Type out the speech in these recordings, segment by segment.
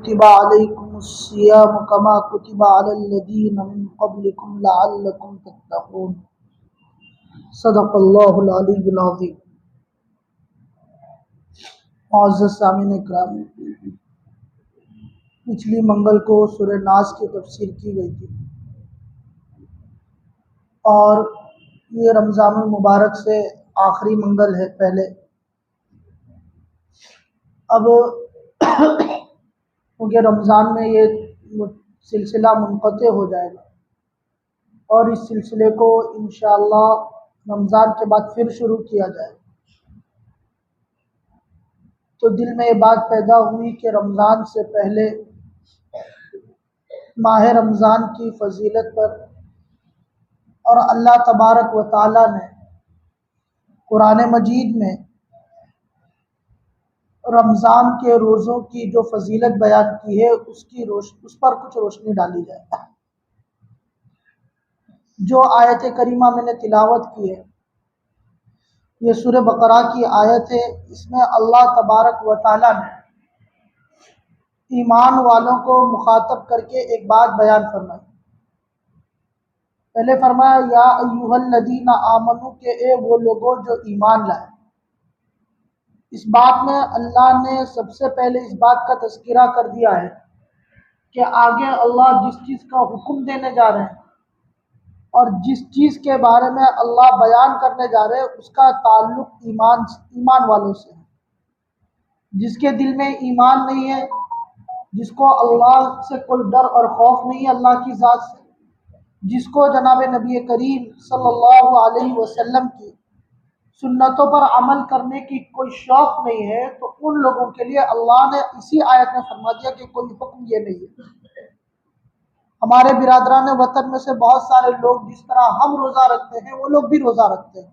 كتب عليكم الصيام كما كتب على الذين من قبلكم لعلكم تتقون صدق اللہ العلی العظیم۔ معزز سامعین اکرام، پچھلی منگل کو سورہ ناس کی تفسیر کی گئی تھی اور یہ رمضان المبارک سے آخری منگل ہے پہلے۔ اب کیونکہ رمضان میں یہ سلسلہ منقطع ہو جائے گا اور اس سلسلے کو انشاءاللہ رمضان کے بعد پھر شروع کیا جائے گا، تو دل میں یہ بات پیدا ہوئی کہ رمضان سے پہلے ماہ رمضان کی فضیلت پر اور اللہ تبارک و تعالی نے قرآن مجید میں رمضان کے روزوں کی جو فضیلت بیان کی ہے اس پر کچھ روشنی ڈالی جائے۔ جو آیت کریمہ میں نے تلاوت کی ہے یہ سورہ بقرہ کی آیت ہے۔ اس میں اللہ تبارک و تعالی نے ایمان والوں کو مخاطب کر کے ایک بات بیان فرمائی۔ پہلے فرمایا یا ایھا الذین آمنو، کہ اے وہ لوگوں جو ایمان لائے۔ اس بات میں اللہ نے سب سے پہلے اس بات کا تذکرہ کر دیا ہے کہ آگے اللہ جس چیز کا حکم دینے جا رہے ہیں اور جس چیز کے بارے میں اللہ بیان کرنے جا رہے ہیں اس کا تعلق ایمان والوں سے ہے۔ جس کے دل میں ایمان نہیں ہے، جس کو اللہ سے کوئی ڈر اور خوف نہیں ہے اللہ کی ذات سے، جس کو جناب نبی کریم صلی اللہ علیہ وسلم کی سنتوں پر عمل کرنے کی کوئی شوق نہیں ہے، تو ان لوگوں کے لیے اللہ نے اسی آیت میں فرما دیا کہ کوئی حکم یہ نہیں ہے۔ ہمارے برادران وطن میں سے بہت سارے لوگ جس طرح ہم روزہ رکھتے ہیں وہ لوگ بھی روزہ رکھتے ہیں،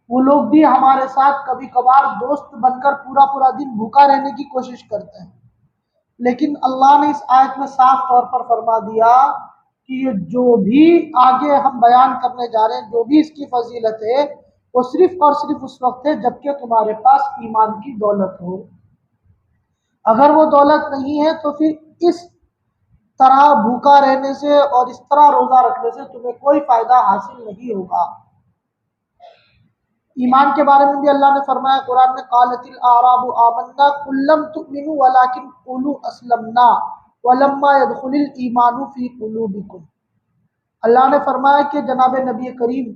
وہ لوگ بھی ہمارے ساتھ کبھی کبھار دوست بن کر پورا دن بھوکا رہنے کی کوشش کرتے ہیں، لیکن اللہ نے اس آیت میں صاف طور پر فرما دیا کہ یہ جو بھی آگے ہم بیان کرنے جا رہے ہیں، جو بھی اس کی فضیلت ہے، وہ صرف اور صرف اس وقت ہے جبکہ تمہارے پاس ایمان کی دولت ہو۔ اگر وہ دولت نہیں ہے تو پھر اس طرح بھوکا رہنے سے اور اس طرح روزہ رکھنے سے تمہیں کوئی فائدہ حاصل نہیں ہوگا۔ ایمان کے بارے میں بھی اللہ نے فرمایا قرآن میں قالت الاعراب آمنا قل لم تؤمنوا ولکن قولوا اسلمنا ولما يدخل الایمان فی قلوبکم۔ اللہ نے فرمایا کہ جناب نبی کریم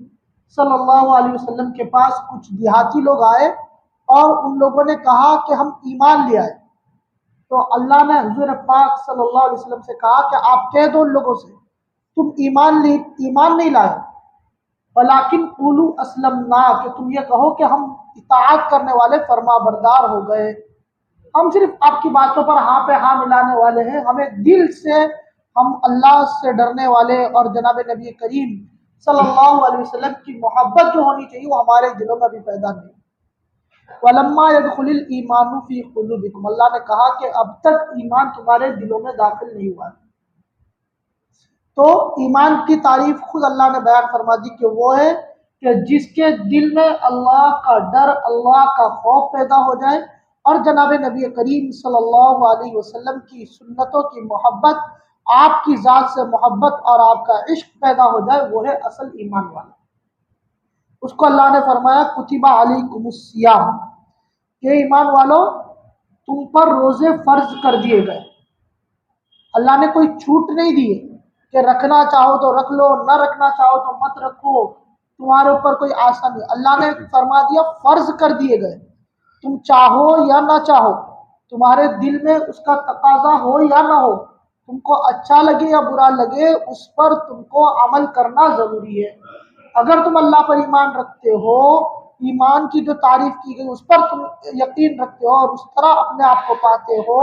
صلی اللہ علیہ وسلم کے پاس کچھ دیہاتی لوگ آئے اور ان لوگوں نے کہا کہ ہم ایمان لے آئے، تو اللہ نے حضور پاک صلی اللہ علیہ وسلم سے کہا کہ آپ کہہ دو ان لوگوں سے تم ایمان نہیں لائے، ولیکن قولوا اسلمنا، کہ تم یہ کہو کہ ہم اطاعت کرنے والے فرما بردار ہو گئے، ہم صرف آپ کی باتوں پر ہاں پہ ہاں ملانے والے ہیں، ہمیں دل سے ہم اللہ سے ڈرنے والے اور جناب نبی کریم صلی اللہ علیہ وسلم کی محبت جو ہونی چاہیے وہ ہمارے دلوں میں بھی پیدا نہیں۔ وَلَمَّا يَدْخُلِ الْإِيمَانُ فِي قُلُوبِكُمْ، اللہ نے کہا کہ اب تک ایمان تمہارے دلوں میں داخل نہیں ہوا۔ تو ایمان کی تعریف خود اللہ نے بیان فرما دی کہ وہ ہے کہ جس کے دل میں اللہ کا ڈر، اللہ کا خوف پیدا ہو جائے اور جناب نبی کریم صلی اللہ علیہ وسلم کی سنتوں کی محبت، آپ کی ذات سے محبت اور آپ کا عشق پیدا ہو جائے، وہ ہے اصل ایمان والا۔ اس کو اللہ نے فرمایا کتب علیکم الصیام، کہ ایمان والو تم پر روزے فرض کر دیے گئے۔ اللہ نے کوئی چھوٹ نہیں دی کہ رکھنا چاہو تو رکھ لو، نہ رکھنا چاہو تو مت رکھو، تمہارے اوپر کوئی آسان نہیں۔ اللہ نے فرما دیا فرض کر دیے گئے، تم چاہو یا نہ چاہو، تمہارے دل میں اس کا تقاضا ہو یا نہ ہو، تم کو اچھا لگے یا برا لگے، اس پر تم کو عمل کرنا ضروری ہے۔ اگر تم اللہ پر ایمان رکھتے ہو، ایمان کی جو تعریف کی گئی اس پر تم یقین رکھتے ہو اور اس طرح اپنے آپ کو پاتے ہو،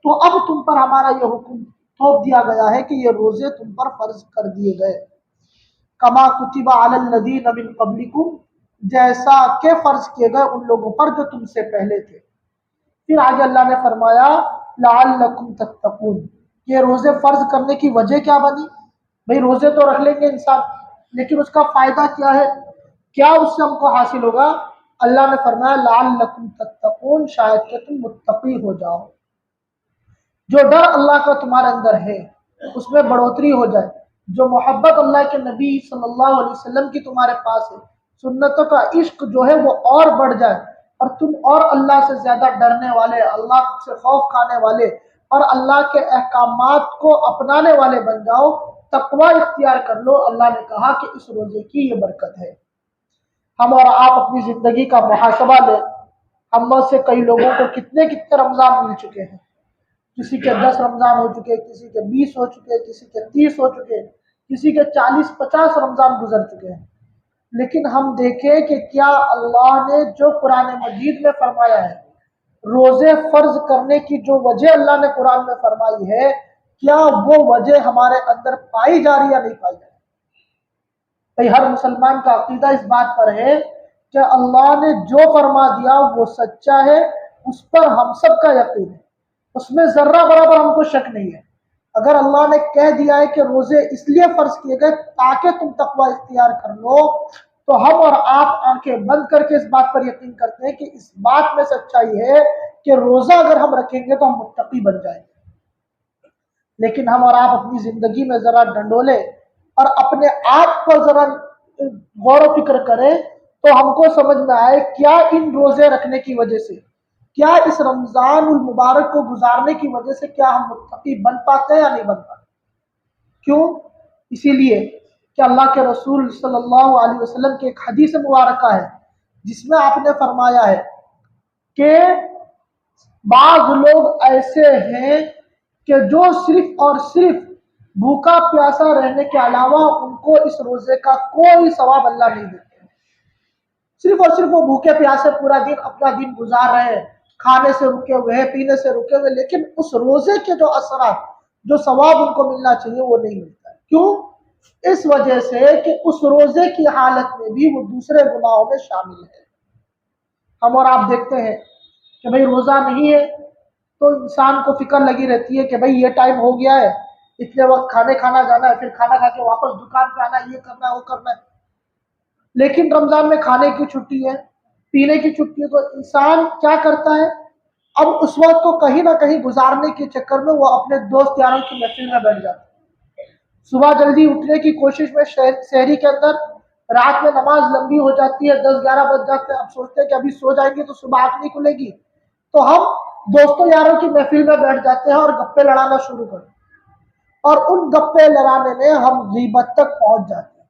تو اب تم پر ہمارا یہ حکم تھوپ دیا گیا ہے کہ یہ روزے تم پر فرض کر دیے گئے۔ کما کتب علی الذین من قبلکم، جیسا کہ فرض کیے گئے ان لوگوں پر جو تم سے پہلے تھے۔ پھر آگے اللہ نے فرمایا لعلکم تتقون، یہ روزے فرض کرنے کی وجہ کیا بنی؟ بھئی روزے تو رکھ لیں گے انسان، لیکن اس کا فائدہ کیا ہے، کیا اس سے ہم کو حاصل ہوگا؟ اللہ نے فرمایا لعلکم تتقون، شاید کہ تم متقی ہو جاؤ۔ جو ڈر اللہ کا تمہارے اندر ہے اس میں بڑھوتری ہو جائے، جو محبت اللہ کے نبی صلی اللہ علیہ وسلم کی تمہارے پاس ہے، سنتوں کا عشق جو ہے وہ اور بڑھ جائے، اور تم اور اللہ سے زیادہ ڈرنے والے، اللہ سے خوف کھانے والے اور اللہ کے احکامات کو اپنانے والے بن جاؤ، تقوی اختیار کر لو۔ اللہ نے کہا کہ اس روزے کی یہ برکت ہے۔ ہم اور آپ اپنی زندگی کا محاسبہ لیں، ہم میں سے کئی لوگوں کو کتنے رمضان مل چکے ہیں، کسی کے 10 رمضان ہو چکے، کسی کے 20 ہو چکے، کسی کے 30 ہو چکے، کسی کے 40-50 رمضان گزر چکے ہیں۔ لیکن ہم دیکھیں کہ کیا اللہ نے جو قرآن مجید میں فرمایا ہے، روزے فرض کرنے کی جو وجہ اللہ نے قرآن میں فرمائی ہے، کیا وہ وجہ ہمارے اندر پائی جا رہی یا نہیں پائی جا رہی؟ بھئی ہر مسلمان کا عقیدہ اس بات پر ہے کہ اللہ نے جو فرما دیا وہ سچا ہے، اس پر ہم سب کا یقین ہے، اس میں ذرہ برابر ہم کو شک نہیں ہے۔ اگر اللہ نے کہہ دیا ہے کہ روزے اس لیے فرض کیے گئے تاکہ تم تقوی اختیار کر لو، تو ہم اور آپ آنکھیں بند کر کے اس بات پر یقین کرتے ہیں کہ اس بات میں سچائی ہے کہ روزہ اگر ہم رکھیں گے تو ہم متقی بن جائیں گے۔ لیکن ہم اور آپ اپنی زندگی میں ذرا ڈنڈولے اور اپنے آپ پر ذرا غور و فکر کریں تو ہم کو سمجھ میں آئے کیا ان روزے رکھنے کی وجہ سے، کیا اس رمضان المبارک کو گزارنے کی وجہ سے کیا ہم متقی بن پاتے ہیں یا نہیں بن پاتے؟ کیوں؟ اسی لیے کہ اللہ کے رسول صلی اللہ علیہ وسلم کی ایک حدیث مبارکہ ہے جس میں آپ نے فرمایا ہے کہ بعض لوگ ایسے ہیں کہ جو صرف اور صرف بھوکا پیاسا رہنے کے علاوہ ان کو اس روزے کا کوئی ثواب اللہ نہیں دیتے، صرف اور صرف وہ بھوکے پیاسے پورا دن اپنا دن گزار رہے ہیں، کھانے سے رکے ہوئے ہیں، پینے سے رکے ہوئے، لیکن اس روزے کے جو اثرات، جو ثواب ان کو ملنا چاہیے وہ نہیں ملتا ہے۔ کیوں؟ اس وجہ سے کہ اس روزے کی حالت میں بھی وہ دوسرے گناہوں میں شامل ہے۔ ہم اور آپ دیکھتے ہیں کہ بھئی روزہ نہیں ہے تو انسان کو فکر لگی رہتی ہے کہ بھئی یہ ٹائم ہو گیا ہے، اتنے وقت کھانے کھانا جانا ہے، پھر کھانا کھا کے واپس دکان پہ آنا ہے، یہ کرنا ہے وہ کرنا ہے۔ لیکن رمضان میں کھانے کی چھٹی ہے، پینے کی چھٹی ہے، تو انسان کیا کرتا ہے؟ اب اس وقت کو کہیں نہ کہیں گزارنے کے چکر میں وہ اپنے دوست یاروں کی محفل میں بیٹھ جاتا ہے، صبح جلدی اٹھنے کی کوشش میں شہری کے اندر رات میں نماز لمبی ہو جاتی ہے، 10-11 بج جاتے ہیں، اب سوچتے ہیں کہ ابھی سو جائیں گے تو صبح آنکھ نہیں کھلے گی، تو ہم دوستوں یاروں کی محفل میں بیٹھ جاتے ہیں اور گپے لڑانا شروع کرتے ہیں، اور ان گپے لڑانے میں ہم غیبت تک پہنچ جاتے ہیں،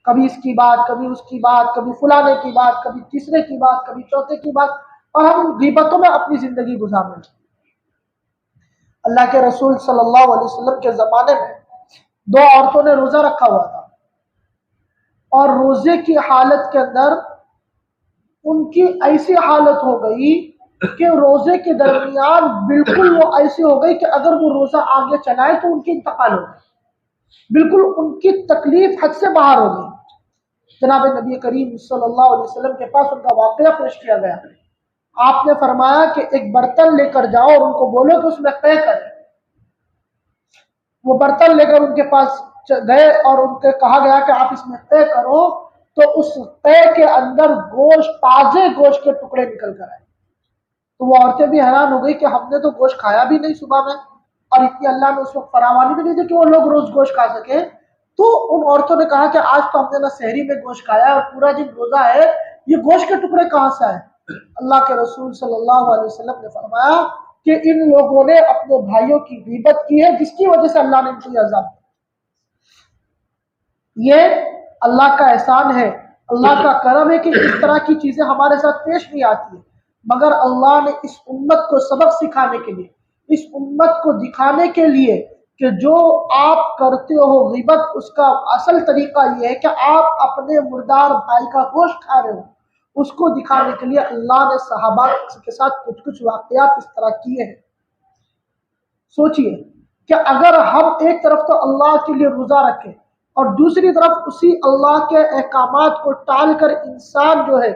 کبھی اس کی بات، کبھی اس کی بات، کبھی فلانے کی بات، کبھی تیسرے کی بات، کبھی چوتھے کی بات، اور ہم غیبتوں میں اپنی زندگی گزارنے لگتے ہیں۔ اللہ کے رسول صلی اللہ علیہ وسلم کے زمانے میں 2 عورتوں نے روزہ رکھا ہوا تھا، اور روزے کی حالت کے اندر ان کی ایسی حالت ہو گئی کہ روزے کے درمیان بالکل وہ ایسی ہو گئی کہ اگر وہ روزہ آگے چلائے تو ان کی انتقال ہو گئی، بالکل ان کی تکلیف حد سے باہر ہو گئی۔ جناب نبی کریم صلی اللہ علیہ وسلم کے پاس ان کا واقعہ پیش کیا گیا، آپ نے فرمایا کہ ایک برتن لے کر جاؤ اور ان کو بولو کہ اس میں قے کریں۔ وہ برتن لے کر ان کے پاس گئے اور ان کو کہا گیا کہ آپ اس میں قے کرو، تو اس قے کے اندر گوشت، تازے گوشت کے ٹکڑے نکل کر آئے۔ تو وہ عورتیں بھی حیران ہو گئی کہ ہم نے تو گوشت کھایا بھی نہیں صبح میں، اور اتنی اللہ نے اس وقت فراوانی بھی نہیں دی کہ وہ لوگ روز گوشت کھا سکے۔ تو ان عورتوں نے کہا کہ آج تو ہم نے نہ سحری میں گوشت کھایا ہے اور پورا دن روزہ ہے، یہ گوشت کے ٹکڑے کہاں سے آئے؟ اللہ کے رسول صلی اللہ علیہ وسلم نے فرمایا کہ ان لوگوں نے اپنے بھائیوں کی غیبت کی ہے، جس کی وجہ سے اللہ نے ان کو یہ عذاب دیا۔ یہ اللہ کا احسان ہے، اللہ کا کرم ہے کہ اس طرح کی چیزیں ہمارے ساتھ پیش نہیں آتی ہیں، مگر اللہ نے اس امت کو سبق سکھانے کے لیے، اس امت کو دکھانے کے لیے کہ جو آپ کرتے ہو غیبت، اس کا اصل طریقہ یہ ہے کہ آپ اپنے مردار بھائی کا گوشت کھا رہے ہو، اس کو دکھانے کے لیے اللہ نے صحابہ کے ساتھ کچھ واقعات اس طرح کیے ہیں۔ سوچئے کہ اگر ہم ایک طرف تو اللہ کے لیے روزہ رکھیں اور دوسری طرف اسی اللہ کے احکامات کو ٹال کر انسان جو ہے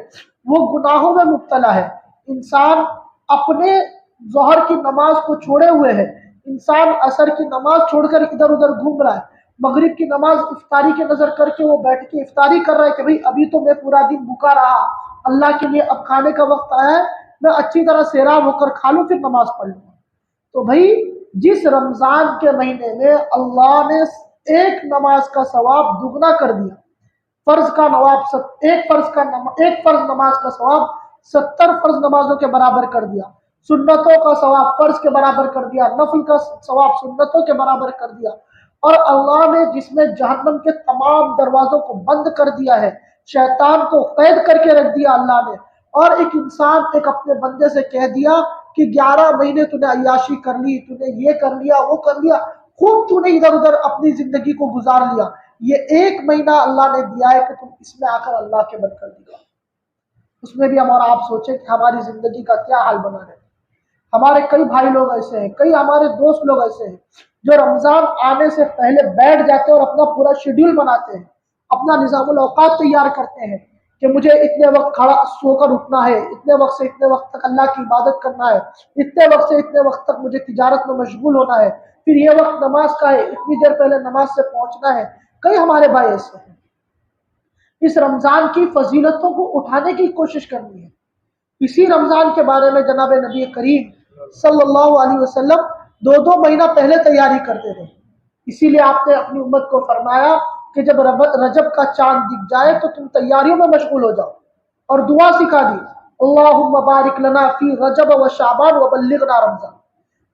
وہ گناہوں میں مبتلا ہے، انسان اپنے ظہر کی نماز کو چھوڑے ہوئے ہے، انسان عصر کی نماز چھوڑ کر ادھر ادھر گھوم رہا ہے، مغرب کی نماز افطاری کی نظر کر کے وہ بیٹھ کے افطاری کر رہا ہے کہ بھئی ابھی تو میں پورا دن بھوکا رہا، اللہ کے لیے اب کھانے کا وقت آیا ہے، میں اچھی طرح سیراب ہو کر کھا لوں پھر نماز پڑھ لوں۔ تو بھائی جس رمضان کے مہینے میں اللہ نے ایک نماز کا ثواب دگنا کر دیا، ایک فرض نماز کا ثواب 70 فرض نمازوں کے برابر کر دیا، سنتوں کا ثواب فرض کے برابر کر دیا، نفل کا ثواب سنتوں کے برابر کر دیا، اور اللہ نے جس میں جہنم کے تمام دروازوں کو بند کر دیا ہے، شیطان کو قید کر کے رکھ دیا اللہ نے، اور ایک انسان ایک اپنے بندے سے کہہ دیا کہ 11 مہینے تو نے عیاشی کر لی، تو نے یہ کر لیا وہ کر لیا، خوب تو نے ادھر ادھر اپنی زندگی کو گزار لیا، یہ ایک مہینہ اللہ نے دیا ہے کہ تم اس میں آ کر اللہ کے بند کر دیا۔ اس میں بھی ہم اور آپ سوچیں کہ ہماری زندگی کا کیا حال بنا ہے۔ ہمارے کئی بھائی لوگ ایسے ہیں، کئی ہمارے دوست لوگ ایسے ہیں جو رمضان آنے سے پہلے بیٹھ جاتے ہیں اور اپنا پورا شیڈیول بناتے ہیں، اپنا نظام الاوقات تیار کرتے ہیں کہ مجھے اتنے وقت کھڑا سو کر اٹھنا ہے، اتنے وقت سے اتنے وقت تک اللہ کی عبادت کرنا ہے، اتنے وقت سے اتنے وقت تک مجھے تجارت میں مشغول ہونا ہے، پھر یہ وقت نماز کا ہے، اتنی دیر پہلے نماز سے پہنچنا ہے۔ کئی ہمارے بھائی ایسے ہیں۔ اس رمضان کی فضیلتوں کو اٹھانے کی کوشش کرنی ہے۔ اسی رمضان کے بارے میں جناب نبی کریم صلی اللہ علیہ وسلم 2 مہینہ پہلے تیاری کرتے تھے۔ اسی لیے آپ نے اپنی امت کو فرمایا کہ جب رجب کا چاند دکھ جائے تو تم تیاریوں میں مشغول ہو جاؤ، اور دعا سکھا دی، اللہم بارک لنا فی رجب و شعبان وبلغنا رمضان،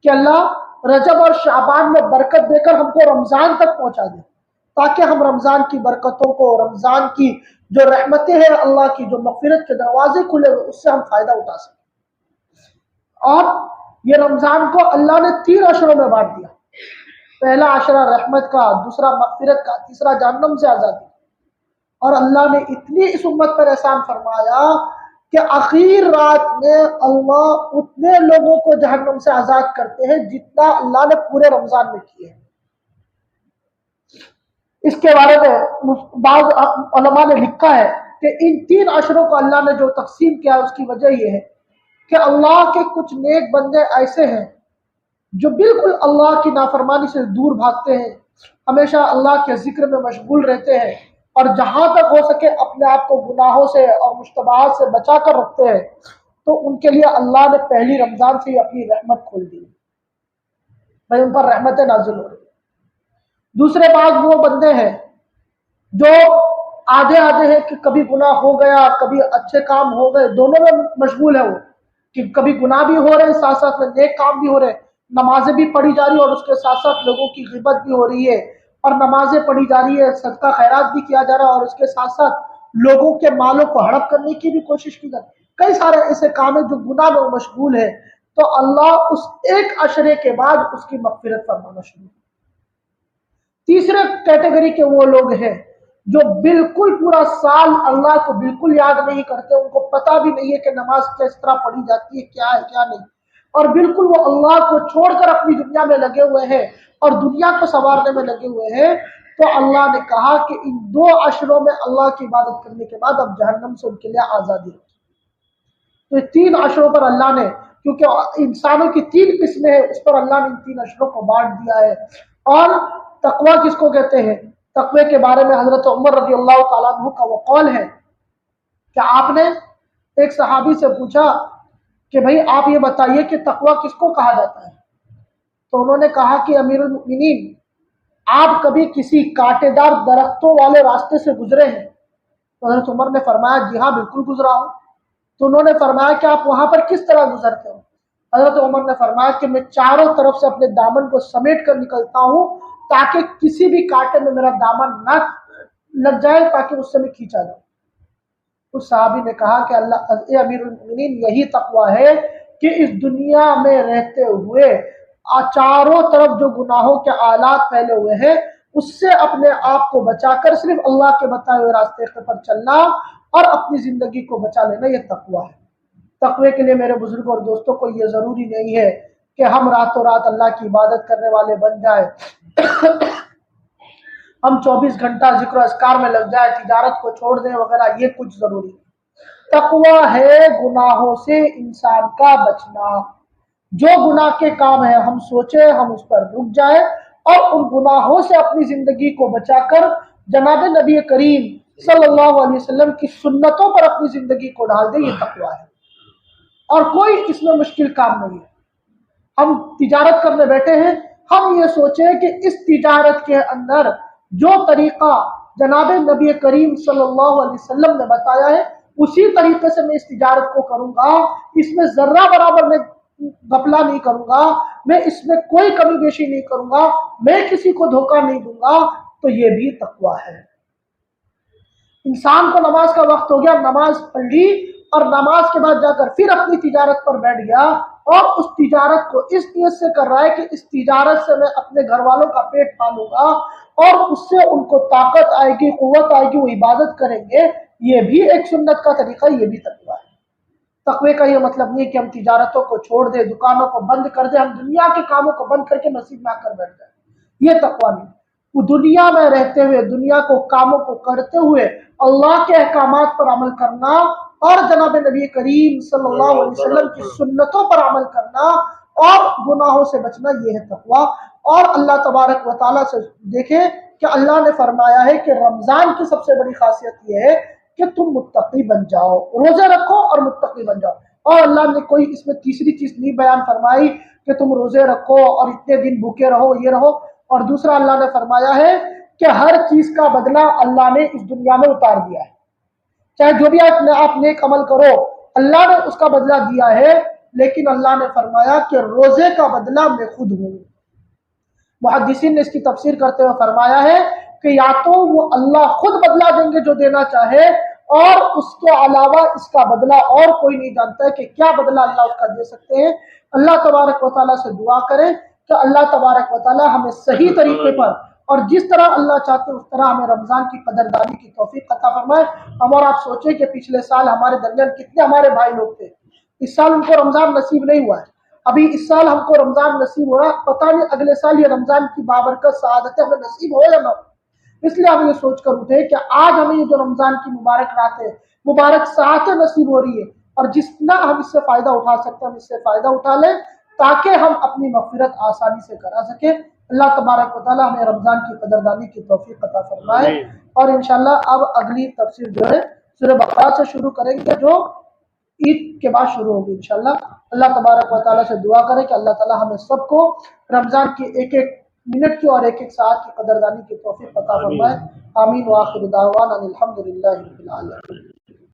کہ اللہ رجب اور شعبان میں برکت دے کر ہم کو رمضان تک پہنچا دے، تاکہ ہم رمضان کی برکتوں کو، رمضان کی جو رحمتیں ہیں، اللہ کی جو مغفرت کے دروازے کھلے ہوئے، اس سے ہم فائدہ اٹھا سکیں۔ اور یہ رمضان کو اللہ نے 3 عشروں میں بانٹ دیا، پہلا عشرہ رحمت کا، دوسرا مغفرت کا، تیسرا جہنم سے آزادی۔ اور اللہ نے اتنی اس امت پر احسان فرمایا کہ آخر رات میں اللہ اتنے لوگوں کو جہنم سے آزاد کرتے ہیں جتنا اللہ نے پورے رمضان میں کیے ہیں۔ اس کے بارے میں بعض علماء نے لکھا ہے کہ ان 3 عشروں کو اللہ نے جو تقسیم کیا، اس کی وجہ یہ ہے کہ اللہ کے کچھ نیک بندے ایسے ہیں جو بالکل اللہ کی نافرمانی سے دور بھاگتے ہیں، ہمیشہ اللہ کے ذکر میں مشغول رہتے ہیں، اور جہاں تک ہو سکے اپنے آپ کو گناہوں سے اور مشتبہات سے بچا کر رکھتے ہیں، تو ان کے لیے اللہ نے پہلی رمضان سے ہی اپنی رحمت کھول دی، بھائی ان پر رحمتیں نازل ہو رہی۔ دوسرے بعض وہ بندے ہیں جو آدھے ہیں کہ کبھی گناہ ہو گیا، کبھی اچھے کام ہو گئے، دونوں میں مشغول ہے وہ، کہ کبھی گناہ بھی ہو رہے ہیں، ساتھ ساتھ میں نیک کام بھی ہو رہے ہیں، نمازیں بھی پڑھی جا رہی ہیں اور اس کے ساتھ ساتھ لوگوں کی غیبت بھی ہو رہی ہے، اور نمازیں پڑھی جا رہی ہے، صدقہ خیرات بھی کیا جا رہا ہے، اور اس کے ساتھ ساتھ لوگوں کے مالوں کو ہڑپ کرنے کی بھی کوشش کی جاتی ہے۔ کئی سارے ایسے کام ہیں جو گناہ میں مشغول ہے، تو اللہ اس ایک عشرے کے بعد اس کی مغفرت فرمانا شروع ہے۔ تیسرے کیٹیگری کے وہ لوگ ہیں جو بالکل پورا سال اللہ کو بالکل یاد نہیں کرتے، ان کو پتہ بھی نہیں ہے کہ نماز کس طرح پڑھی جاتی ہے، کیا ہے کیا نہیں، اور بالکل وہ اللہ کو چھوڑ کر اپنی دنیا میں لگے ہوئے ہیں اور دنیا کو سنوارنے میں لگے ہوئے ہیں۔ تو اللہ نے کہا کہ ان 2 عشروں میں اللہ کی عبادت کرنے کے بعد اب جہنم سے ان کے لیے آزادی ہے۔ تو یہ 3 عشروں پر اللہ نے، کیونکہ انسانوں کی 3 قسمیں ہیں، اس پر اللہ نے ان 3 عشروں کو بانٹ دیا ہے۔ اور تقویٰ کس کو کہتے ہیں؟ تقوی کے بارے میں حضرت عمر رضی اللہ تعالیٰ عنہ کا وہ قول ہے کہ آپ نے ایک صحابی سے پوچھا کہ بھائی آپ یہ بتائیے کہ تقویٰ کس کو کہا جاتا ہے؟ تو انہوں نے کہا کہ امیر المؤمنین، آپ کبھی کسی کانٹے دار درختوں والے راستے سے گزرے ہیں؟ تو حضرت عمر نے فرمایا جی ہاں بالکل گزرا ہوں۔ تو انہوں نے فرمایا کہ آپ وہاں پر کس طرح گزرتے ہو؟ حضرت عمر نے فرمایا کہ میں چاروں طرف سے اپنے دامن کو سمیٹ کر نکلتا ہوں تاکہ کسی بھی کانٹے میں میرا دامن نہ لگ جائے، تاکہ اس سے میں کھینچا جاؤں۔ اس صحابی نے کہا کہ اللہ اے امیر المؤمنین، یہی تقویٰ ہے کہ اس دنیا میں رہتے ہوئے چاروں طرف جو گناہوں کے آلات پھیلے ہوئے ہیں اس سے اپنے آپ کو بچا کر صرف اللہ کے بتائے ہوئے راستے پر چلنا اور اپنی زندگی کو بچا لینا، یہ تقویٰ ہے۔ تقوی کے لیے میرے بزرگوں اور دوستوں کو یہ ضروری نہیں ہے کہ ہم راتوں رات اللہ کی عبادت کرنے والے بن جائیں، ہم 24 گھنٹہ ذکر و اذکار میں لگ جائیں، تجارت کو چھوڑ دیں وغیرہ، یہ کچھ ضروری نہیں۔ تقویٰ ہے گناہوں سے انسان کا بچنا۔ جو گناہ کے کام ہیں ہم سوچیں، ہم اس پر رک جائیں اور ان گناہوں سے اپنی زندگی کو بچا کر جناب نبی کریم صلی اللہ علیہ وسلم کی سنتوں پر اپنی زندگی کو ڈال دیں، یہ تقویٰ ہے، اور کوئی اس میں مشکل کام نہیں ہے۔ ہم تجارت کرنے بیٹھے ہیں، ہم یہ سوچیں کہ اس تجارت کے اندر جو طریقہ جناب نبی کریم صلی اللہ علیہ وسلم نے بتایا ہے اسی طریقے سے میں اس تجارت کو کروں گا، اس میں ذرہ برابر میں غفلہ نہیں کروں گا، میں اس میں کوئی کمی بیشی نہیں کروں گا، میں کسی کو دھوکہ نہیں دوں گا، تو یہ بھی تقویٰ ہے۔ انسان کو نماز کا وقت ہو گیا، نماز پڑھ لی اور نماز کے بعد جا کر پھر اپنی تجارت پر بیٹھ گیا اور اس تجارت کو اس نیت سے کر رہا ہے کہ اس تجارت سے میں اپنے گھر والوں کا پیٹ پالوں گا اور اس سے ان کو طاقت آئے گی، قوت آئے گی، وہ عبادت کریں گے، یہ بھی ایک سنت کا طریقہ، یہ بھی تقویٰ ہے۔ تقوی کا یہ مطلب نہیں کہ ہم تجارتوں کو چھوڑ دیں، دکانوں کو بند کر دیں، ہم دنیا کے کاموں کو بند کر کے مسجد میں آ کر بیٹھ جائیں، یہ تقویٰ نہیں۔ وہ دنیا میں رہتے ہوئے، دنیا کو کاموں کو کرتے ہوئے اللہ کے احکامات پر عمل کرنا اور جناب نبی کریم صلی اللہ علیہ وسلم کی سنتوں پر عمل کرنا اور گناہوں سے بچنا، یہ ہے تقویٰ۔ اور اللہ تبارک و تعالیٰ سے دیکھیں کہ اللہ نے فرمایا ہے کہ رمضان کی سب سے بڑی خاصیت یہ ہے کہ تم متقی بن جاؤ، روزے رکھو اور متقی بن جاؤ۔ اور اللہ نے کوئی اس میں تیسری چیز نہیں بیان فرمائی کہ تم روزے رکھو اور اتنے دن بھوکے رہو، یہ رہو۔ اور دوسرا اللہ نے فرمایا ہے کہ ہر چیز کا بدلہ اللہ نے اس دنیا میں اتار دیا ہے، چاہے جو بھی آپ نیک عمل کرو اللہ نے اس کا بدلہ دیا ہے، لیکن اللہ نے فرمایا کہ روزے کا بدلہ میں خود ہوں۔ محدثین نے اس کی تفسیر کرتے ہوئے فرمایا ہے کہ یا تو وہ اللہ خود بدلہ دیں گے جو دینا چاہے، اور اس کے علاوہ اس کا بدلہ اور کوئی نہیں جانتا ہے کہ کیا بدلہ اللہ اس کا دے سکتے ہیں۔ اللہ تبارک و تعالیٰ سے دعا کریں کہ اللہ تبارک و تعالیٰ ہمیں صحیح طریقے پر اور جس طرح اللہ چاہتے اس طرح ہمیں رمضان کی قدردانی کی توفیق عطا فرمائے۔ ہم اور آپ سوچیں کہ پچھلے سال ہمارے درمیان کتنے ہمارے بھائی لوگ تھے، اس سال ان کو رمضان نصیب نہیں ہوا ہے، ابھی اس سال ہم کو رمضان نصیب ہو رہا ہے، پتہ نہیں اگلے سال یہ رمضان کی بابرکت سعادتیں ہمیں نصیب ہو یا نہ ہو۔ اس لیے ہم یہ سوچ کر اٹھے کہ آج ہمیں یہ جو رمضان کی مبارک راتیں، مبارک ساعتیں نصیب ہو رہی ہے، اور جتنا ہم اس سے فائدہ اٹھا سکتے ہیں ہم اس سے فائدہ اٹھا لیں تاکہ ہم اپنی مغفرت آسانی سے کرا سکیں۔ اللہ تبارک و تعالیٰ ہمیں رمضان کی قدردانی کی توفیق عطا فرمائے۔ اور انشاءاللہ اب اگلی تفسیر جو ہے سورہ بقرہ سے شروع کریں گے، جو عید کے بعد شروع ہوگی انشاءاللہ۔ اللہ تبارک و تعالیٰ سے دعا کریں کہ اللہ تعالیٰ ہمیں سب کو رمضان کی ایک ایک منٹ کی اور ایک ایک ساعت کی قدردانی کی توفیق عطا فرمائے۔ آمین وآخر دعوانا الحمدللہ رب العالمین۔